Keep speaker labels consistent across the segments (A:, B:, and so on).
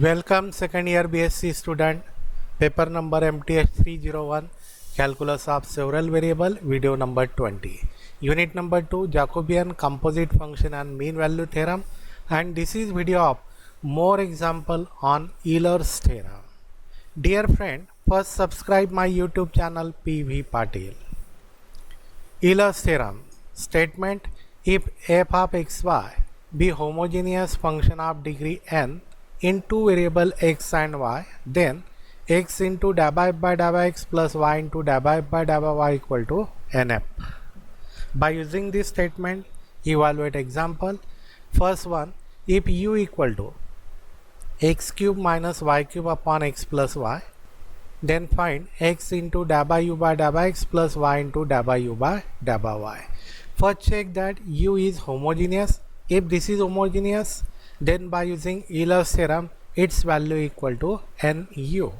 A: Welcome second year BSc student, paper number MTH 301, calculus of several variable, video number 20. Unit number 2, Jacobian composite function and mean value theorem, and this is video of more example on Euler's theorem. Dear friend, first subscribe my YouTube channel PV Patil. Euler's theorem statement: if f of xy be homogeneous function of degree n in two variable x and y, then x into dy by dy x plus y into dy by dy y equal to nf. By using this statement, evaluate example. First one, if u equal to x cube minus y cube upon x plus y, then find x into dy by u by dy x plus y into dy by u by dy y. First check that u is homogeneous. If this is homogeneous, then by using Euler's theorem, its value equal to nu.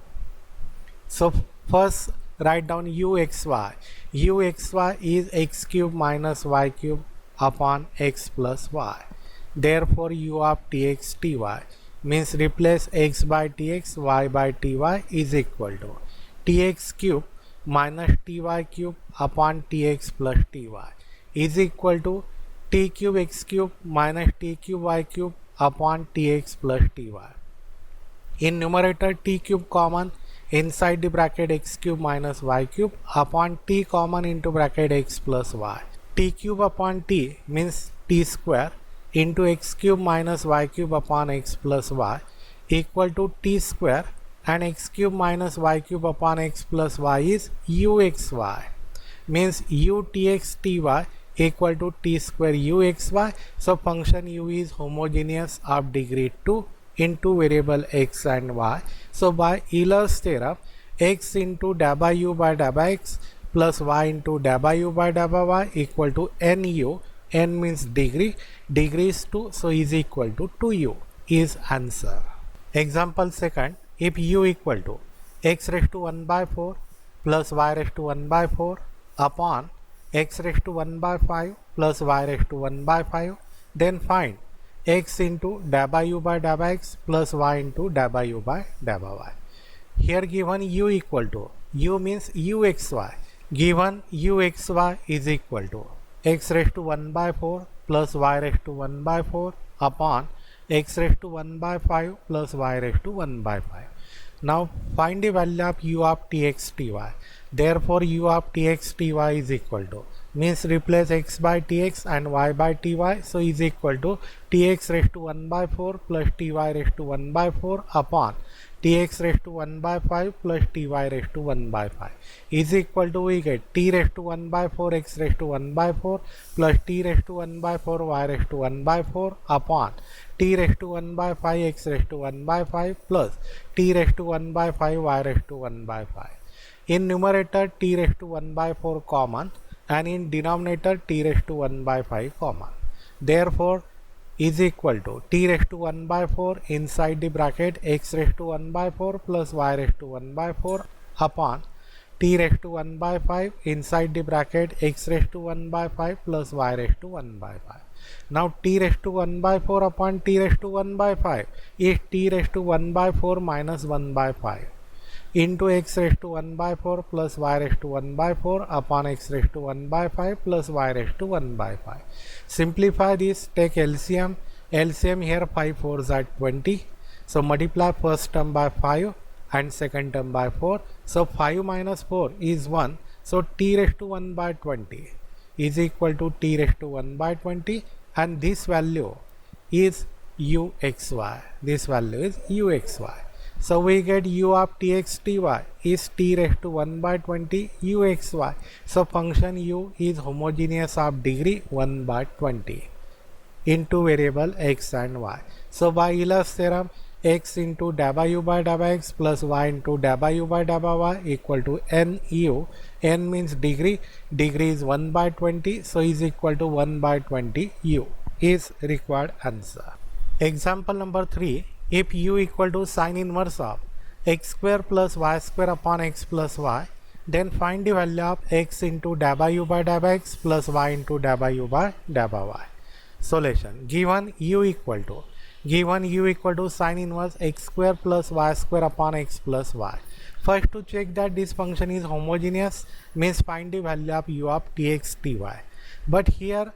A: So first write down uxy. Uxy is x cube minus y cube upon x plus y. Therefore u of tx ty means replace x by tx, y by ty is equal to tx cube minus ty cube upon tx plus ty is equal to t cube x cube minus t cube y cube upon tx plus ty. In numerator, t cube common, inside the bracket x cube minus y cube upon t common into bracket x plus y. T cube upon t means t square into x cube minus y cube upon x plus y equal to t square, and x cube minus y cube upon x plus y is uxy, means u tx ty equal to t square uxy. So function u is homogeneous of degree 2 into variable x and y. So by Euler's theorem, x into dy by u by dy by x plus y into dy by u by dy by y equal to nu. N means degree, degree is 2, so is equal to 2u is answer. Example second, if u equal to x raised to 1 by 4 plus y raised to 1 by 4 upon x raised to 1 by 5 plus y raised to 1 by 5, then find x into dy by u by dy by x plus y into dy by u by dy by y. Here given u equal to, u means uxy, given uxy is equal to x raised to 1 by 4 plus y raised to 1 by 4 upon x raised to 1 by 5 plus y raised to 1 by 5. Now find the value of u of tx ty. Therefore u of tx ty is equal to, means replace x by tx and y by ty, so is equal to tx raised to 1 by 4 plus ty raised to 1 by 4 upon tx raised to 1 by 5 plus ty raised to 1 by 5 is equal to, we get t raised to 1 by 4 x raised to 1 by 4 plus t raised to 1 by 4 y raised to 1 by 4 upon t raised to 1 by 5 x raised to 1 by 5 plus t raised to 1 by 5 y raised to 1 by 5. In numerator, t raised to 1 by 4 common, and in denominator t raised to 1 by 5 common. Therefore is equal to t raised to 1 by 4 inside the bracket x raised to 1 by 4 plus y raised to 1 by 4 upon t raised to 1 by 5 inside the bracket x raised to 1 by 5 plus y raised to 1 by 5. Now t raised to 1 by 4 upon t raised to 1 by 5 is t raised to 1 by 4 minus 1 by 5 into x raised to 1 by 4 plus y raised to 1 by 4 upon x raised to 1 by 5 plus y raised to 1 by 5. Simplify this, take LCM. LCM here 5 4s are 20. So multiply first term by 5 and second term by 4. So 5 minus 4 is 1. So t raised to 1 by 20 is equal to t raised to 1 by 20, and this value is uxy. This value is uxy. So we get u of tx ty is t raised to 1 by 20 uxy. So function u is homogeneous of degree 1 by 20 into variable x and y. So by Euler's theorem, x into dy by u by dy by x plus y into dy by u by dy by y equal to nu. N means degree, degree is 1 by 20, so is equal to 1 by 20 u is required answer. Example number 3. If u equal to sine inverse of x square plus y square upon x plus y, then find the value of x into dy by u by dy by x plus y into dy by u by dy by y. Solution: given u equal to given u equal to sine inverse x square plus y square upon x plus y. First, to check that this function is homogeneous means find the value of u of tx ty. But here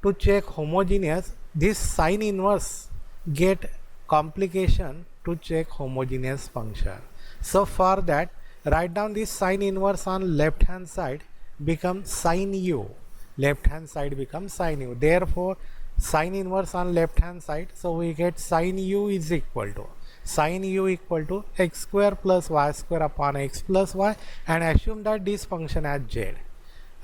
A: to check homogeneous, this sine inverse get complication to check homogeneous function. So for that, write down this sine inverse on left hand side become sine u. Left hand side becomes sine u. Therefore, sine inverse on left hand side, so we get sine u is equal to x square plus y square upon x plus y, and assume that this function as z.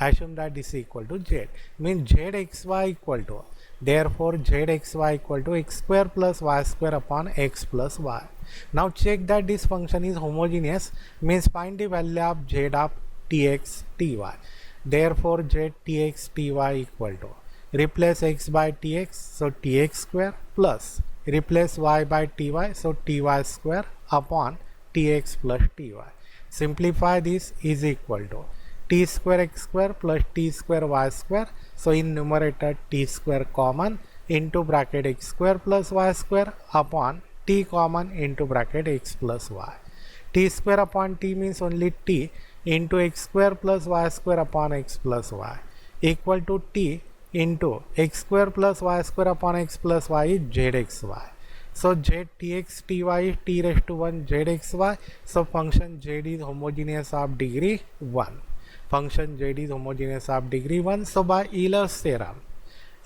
A: Assume that this is equal to z, means zxy equal to, therefore zxy equal to x square plus y square upon x plus y. Now check that this function is homogeneous means find the value of z of tx ty. Therefore z tx ty equal to, replace x by tx, so tx square, plus replace y by ty, so ty square upon tx plus ty. Simplify this is equal to t square x square plus t square y square, so in numerator t square common into bracket x square plus y square upon t common into bracket x plus y. T square upon t means only t into x square plus y square upon x plus y equal to t into x square plus y square upon x plus y is zxy. So z tx ty is t raised to 1 zxy. So function z is homogeneous of degree 1. Function z is homogeneous of degree 1. So by Euler's theorem,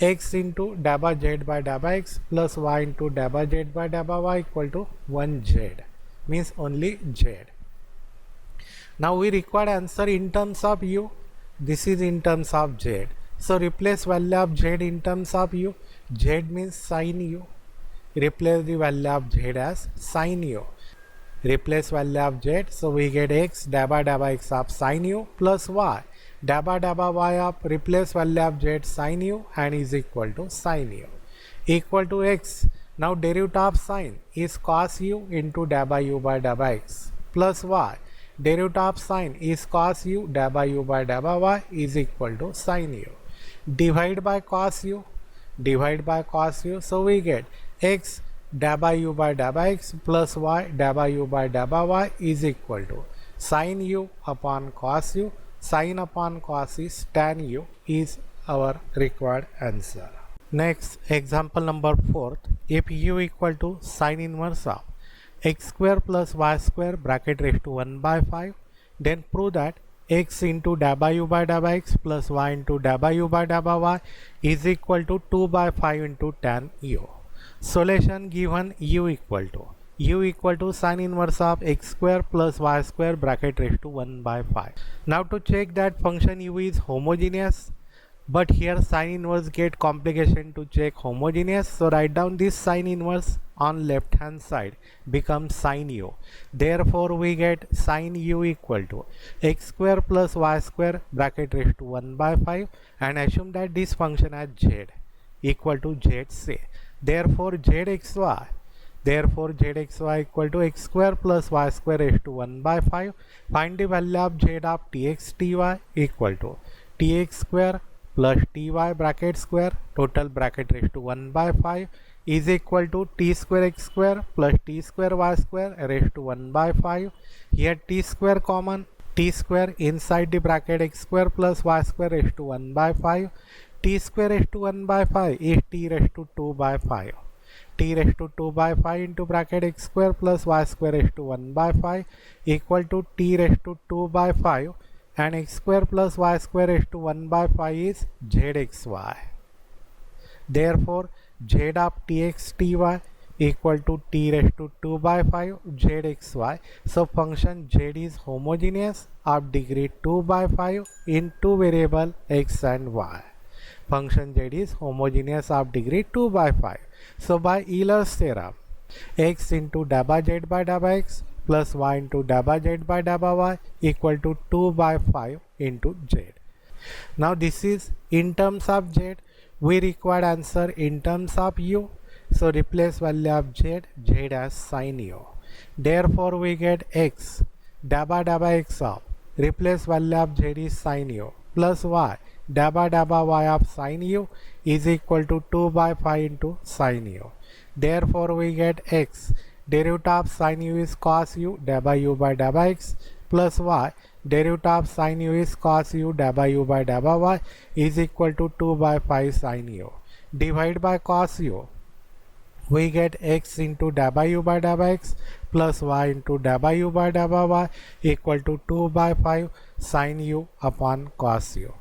A: x into dabba z by dabba x plus y into dabba z by dabba y equal to 1z, means only z. Now we require answer in terms of u. This is in terms of z. So replace value of z in terms of u. Z means sine u. Replace the value of z as sine u. Replace value of z, so we get x dabba dabba x of sine u plus y dabba dabba y of, replace value of z sine u and is equal to sine u equal to x. Now derivative of sine is cos u into dabba u by dabba x plus y. Derivative of sine is cos u dabba u by dabba y is equal to sine u. Divide by cos u, so we get x dabba u by dabba x plus y dabba u by dabba y is equal to sine u upon cos u. Sine upon cos is tan u is our required answer. Next, example number 4. If u equal to sine inverse of x square plus y square bracket raised to 1 by 5, then prove that x into dabba u by dabba x plus y into dabba u by dabba y is equal to 2 by 5 into tan u. Solution given u equal to sine inverse of x square plus y square bracket raised to 1 by 5. Now to check that function u is homogeneous, but here sine inverse get complication to check homogeneous, so write down this sine inverse on left hand side becomes sine u. Therefore we get sine u equal to x square plus y square bracket raised to 1 by 5, and assume that this function as z equal to z say. Therefore zxy equal to x square plus y square raised to 1 by 5. Find the value of z of tx ty equal to tx square plus ty bracket square total bracket raised to 1 by 5 is equal to t square x square plus t square y square raised to 1 by 5. Here t square common, t square inside the bracket x square plus y square raised to 1 by 5. T square raised to 1 by 5 is t raised to 2 by 5. T raised to 2 by 5 into bracket x square plus y square raised to 1 by 5 equal to t raised to 2 by 5, and x square plus y square raised to 1 by 5 is zxy. Therefore z of tx ty equal to t raised to 2 by 5 zxy. So function z is homogeneous of degree 2 by 5 in two variable x and y. Function z is homogeneous of degree 2 by 5. So by Euler's theorem, x into dabba z by dabba x plus y into dabba z by dabba y equal to 2 by 5 into z. Now this is in terms of z. We require answer in terms of u. So replace value of z as sine u. Therefore we get x dabba dabba x of, replace value of z is sine u plus y dabba dabba y of sine u is equal to 2 by 5 into sine u. Therefore we get x. Derivative of sin u is cos u divided by u by divided by x plus y. Derivative of sin u is cos u divided by u by divided by y is equal to 2 by 5 sin u. Divide by cos u. We get x into w by x plus y into w by y equal to 2 by 5 sin u upon cos u.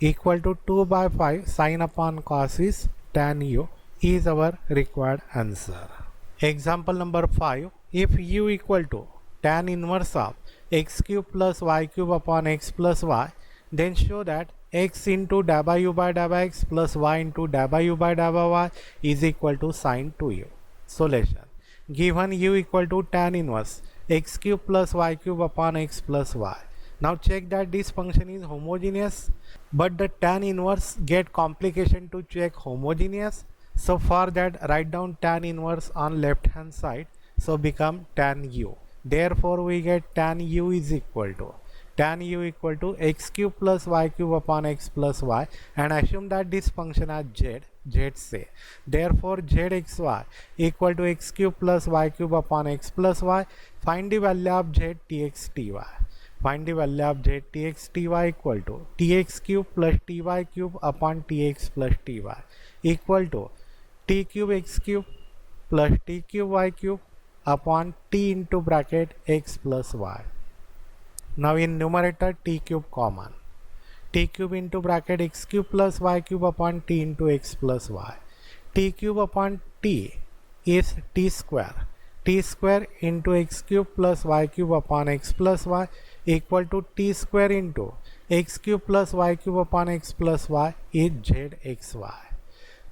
A: Equal to 2 by 5 sin upon cos is tan u is our required answer. Example number 5. If u equal to tan inverse of x cube plus y cube upon x plus y, then show that x into w by x plus y into w by y is equal to sin 2u. Solution. Given u equal to tan inverse x cube plus y cube upon x plus y. Now check that this function is homogeneous, but the tan inverse get complication to check homogeneous. So for that, write down tan inverse on left hand side, so become tan u. Therefore we get tan u is equal to x cube plus y cube upon x plus y, and assume that this function as z say. Therefore zxy equal to x cube plus y cube upon x plus y. Find the value of z tx ty. Find the value of z tx ty equal to tx cube plus ty cube upon tx plus ty equal to t cube x cube plus t cube y cube upon t into bracket x plus y. Now in numerator t cube common. T cube into bracket x cube plus y cube upon t into x plus y. T cube upon t is t square. T square into x cube plus y cube upon x plus y equal to t square into x cube plus y cube upon x plus y is zxy.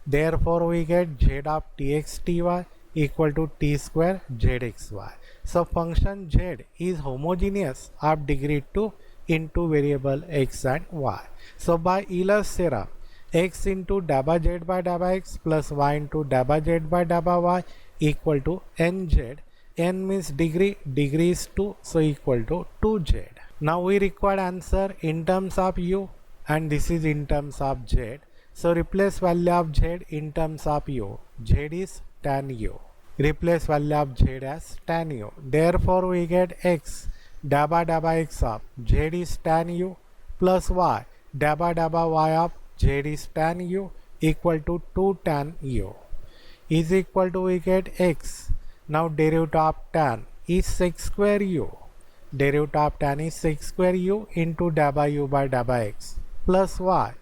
A: Therefore we get z of tx ty equal to t square zxy. So function z is homogeneous of degree 2 into variable x and y. So by Euler's theorem, x into dabba z by dabba x plus y into dabba z by dabba y equal to nz. N means degree, degree is 2, so equal to 2z. Now we require answer in terms of u, and this is in terms of z. So replace value of z in terms of u. Z is tan u. Replace value of z as tan u. Therefore we get x dabba dabba x of z is tan u plus y dabba dabba y of z is tan u equal to 2 tan u is equal to we get x. Now derivative of tan is sec square u. Derivative of tan is sec square u into dabba u by dabba x plus y.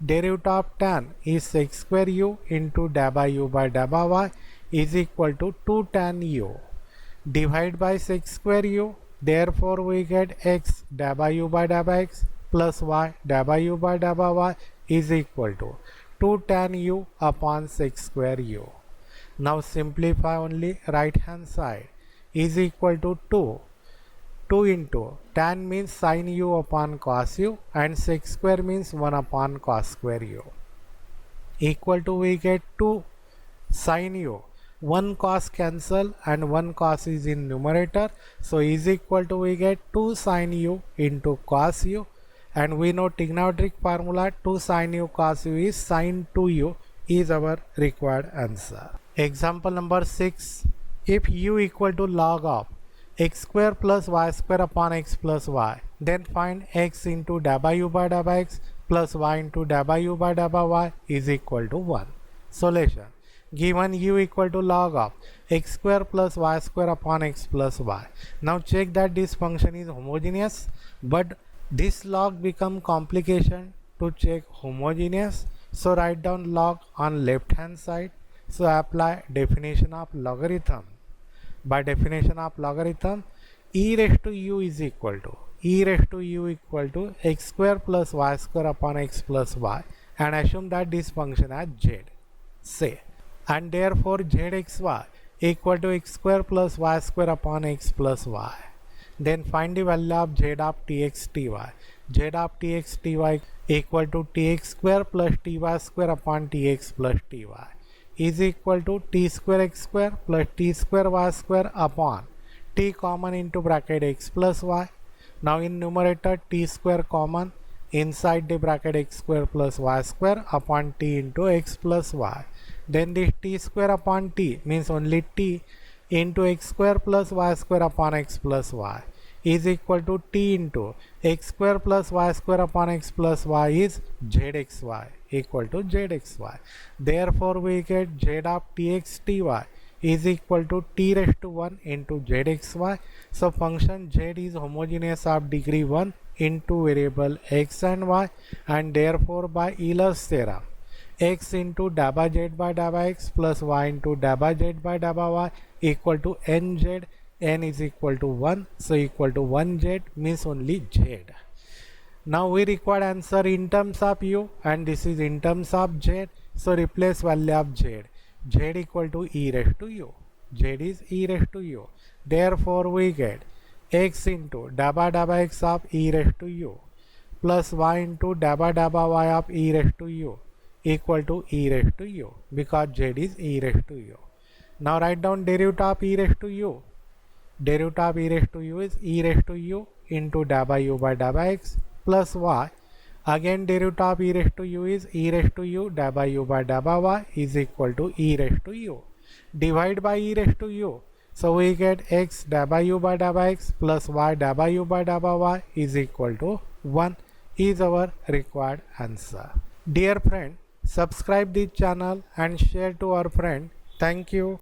A: Derivative of tan is sec square u into dabba u by dabba y is equal to 2 tan u. Divide by sec square u. Therefore we get x dabba u by dabba x plus y dabba u by dabba y is equal to 2 tan u upon sec square u. Now simplify only right hand side is equal to 2. 2 into tan means sin u upon cos u and sec square means 1 upon cos square u equal to we get 2 sin u. 1 cos cancel and 1 cos is in numerator, so is equal to we get 2 sin u into cos u, and we know trigonometric formula 2 sin u cos u is sin 2u is our required answer. Example number 6. If u equal to log of x square plus y square upon x plus y, then find x into dabba u by dabba x plus y into dabba u by dabba y is equal to 1. Solution. Given u equal to log of x square plus y square upon x plus y. Now check that this function is homogeneous, but this log become complication to check homogeneous. So write down log on left hand side. So apply definition of logarithm. By definition of logarithm, e raised to u is equal to x square plus y square upon x plus y, and assume that this function as z. Say, and therefore zxy equal to x square plus y square upon x plus y. Then find the value of z of tx ty. Z of tx ty equal to tx square plus ty square upon tx plus ty is equal to t square x square plus t square y square upon t common into bracket x plus y. Now in numerator t square common, inside the bracket x square plus y square upon t into x plus y. Then this t square upon t means only t into x square plus y square upon x plus y is equal to t into x square plus y square upon x plus y is zxy equal to zxy. Therefore we get z of tx ty is equal to t raised to 1 into zxy. So function z is homogeneous of degree 1 into variable x and y, and therefore by Euler's theorem x into dabba z by dabba x plus y into dabba z by dabba y equal to nz. N is equal to 1, so equal to 1z means only z. Now we require answer in terms of u, and this is in terms of z, so replace value of z. Z equal to e raised to u. Z is e raised to u. Therefore we get x into dabba dabba x of e raised to u plus y into dabba dabba y of e raised to u equal to e raised to u, because z is e raised to u. Now write down derivative of e raised to u. Derivative of e raised to u is e raised to u into dabba u by dabba x plus y. Again derivative of e raised to u is e raised to u dabba u by dabba y is equal to e raised to u. Divide by e raised to u. So we get x dabba u by dabba x plus y dabba u by dabba y is equal to 1 is our required answer. Dear friend, subscribe this channel and share to our friend. Thank you.